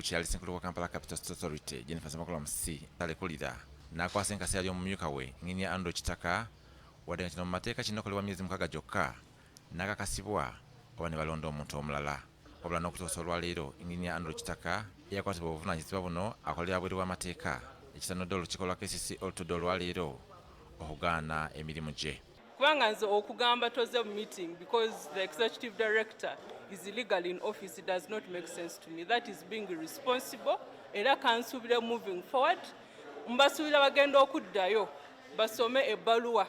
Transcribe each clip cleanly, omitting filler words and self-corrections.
bukyali senkulu wa Kampala Capital Authority Jennifer Semakolomsi talekulira n'akwasa enkasi yali omumyuka we ngini ya Andrew Kitaka wadde nga kino mu mateeka kinokolebwa myezi 6 gyokka n'akakasibwa oba ne balonda omuntu omulala wabula n'okutuusa olwaleero ngini ya Andrew Kitaka yakwatibwa obuvunaanyizibwa buno akolera bweru w'amateeka ekisanudde olukiiko lwa KCCA olutudde olwaleero okugaana emirimu gye. Kubanga nze okugamba toze meeting because the executive director is illegal in office, it does not make sense to me. That is being irresponsible. Era kansubire moving forward. Mbasubira bagenda okuddayo basome ebbaluwa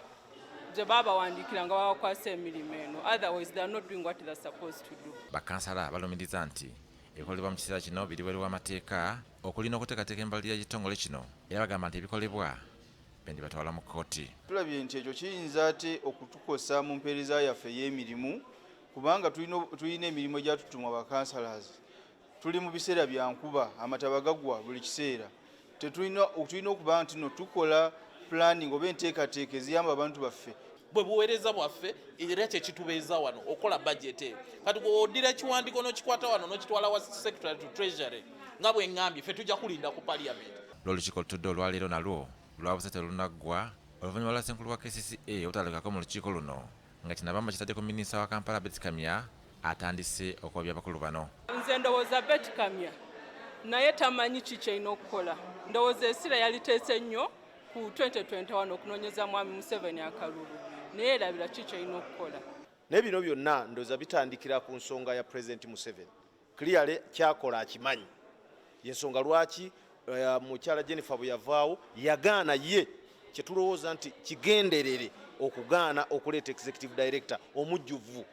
gye baabawandikira nga babakwasa emirimu eno. Otherwise they are not doing what they are supposed to do. Bakansala balumiriza nti ebikolebwa mu kiseera kino biri bweru w'amateeka okulina okuteekateeka embalirira y'ekitongole kino era bagamba nti ebikolebwa bendi batwala mu kkooti. Tulabye nti ekyo kiyinza ate okutukosa mu mpeereza yaffe y'emirimu kubanga tulina emirimu egyatutuma bakansalazi. Tuli mu biseera bya nkuba, amataba gagwa buli kiseera. Tulina okuba nti no tukola planning oba enteekateeka eziyamba abantu baffe. Bwe buweereza bwaffe era kyekitubeeza wano okola budget eyo. Kati gw'oddira ekiwandiiko n'okikwata wano n'okitwala wa secretary to treasury nga bwe ngambye ffe tujja kulinda ku parliament. L'olukiiko olutudde olwaleero nalwo lwabuze terunaggwa oluvannyuma lwa ssenkulu wa KCCA obutalekako mu lukiiko luno nga kinabamba kitaddeko minisita wa Kampala Betty Kamya atandise okwabya abakulu bano. Nze ndowooza Betty Kamya naye tamanyi ki ky'alina okukola. Ndowooza essira yaliteese nnyo ku 2021 okunoonyeza mwami Museveni akalulu naye erabira ki ky'alina okukola. Naye bino byonna ndowooza bitandikira ku nsonga ya President Museveni. Clearly kyakola akimanyi. Yensonga lwaki mukyala Jennifer bwe yavaawo yagaana ye kye tulowooza nti kigenderere okugaana okuleeta executive director omujjuvu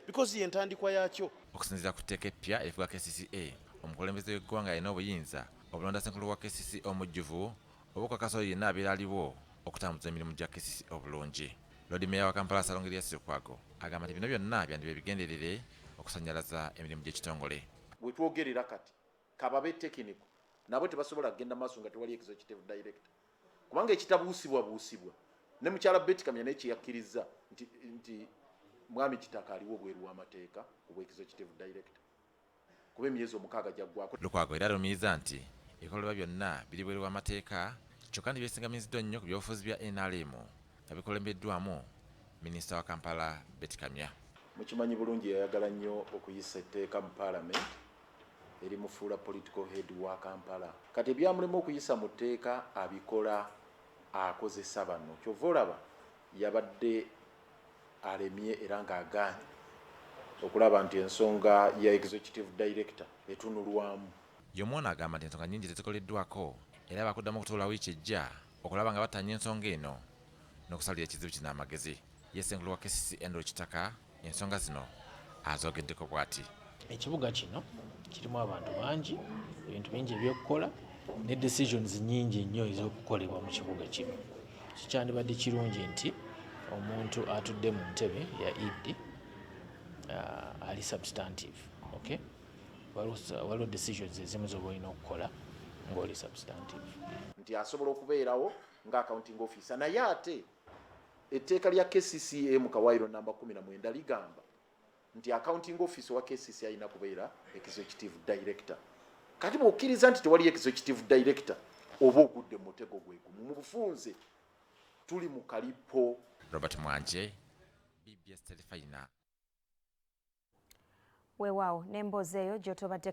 because ye ntandikwa yakyo. Okusinziira ku tteeka eppya erifuga KCCA omukulembeze w'eggwanga alina obuyinza obulonda ssenkulu wa KCCA omujjuvu oba okukakasa oyo yenna abeera aliwo okutambuza emirimu gya KCCA obulungi. Loodimeeya wa Kampala Salongeria Sirikwago agamba nti bino byonna byandibe bigenderere okusannyalaza emirimu gy'ekitongole. Bwe twogerera kati kababe tekiniko nabo tebasobola kugenda maaso nga tewali executive director kubanga ekitabuusibwa ne mukyala Betty Kamya naye kyeyakkiriza nti mwami Kitaka aliwo bweru w'amateeka obwa executive director kuba emyezi 6 gyaggwako. Lukwago era alumiriza nti ebikolebwa byonna biri bweru w'amateeka kyokka ntibyesingamiziddwa nnyo ku byobufuzi bya NRM nga bikulembeddwamu minisita wa Kampala Betty Kamya. Mukimanyi bulungi yayagala nnyo okuyisa etteeka mu parliament eri mufuula political head wa Kampala. Kati ebyamulema okuyisa mu tteeka abikola akozesa bano. Kyova olaba yabadde alemye era ng'agaanye okulaba nti ensonga ya executive director etunulwamu. Y'omwana agamba nti ensonga nnyingi tezikoleddwako era bakuddamu okutuula wiiki ejja okulaba nga batanya ensonga eno n'okusalira ekizibu kino amagezi. Ye ssenkulu wa KCCA Andrew Kitaka ensonga zino azoogeddeko bw'ati. Ekibuga kino kirimu abantu bangi, ebintu bingi ebyokukola ne decisions nyingi nnyo ez'okukolebwa mu kibuga kino. Kikyandibadde kirungi nti omuntu atudde mu ntebe ya ED ali substantive. Okay? Waliwo decisions ezimu z'oba olina okukola ng'oli substantive. Nti asobola okubeerawo nga accounting officer naye ate etteeka lya KCCA mu kawaayiro namba 19 ligamba nti accounting officer wa KCCA alina kubeera executive director. Kati bw'okkiriza nti tewali executive director oba ogudde mu mutego gwegumu mu bufunze tuli mu kalipo. Robert Mwanje, BBS Telefayina. Weewaawo n'emboozi eyo gy'otobadde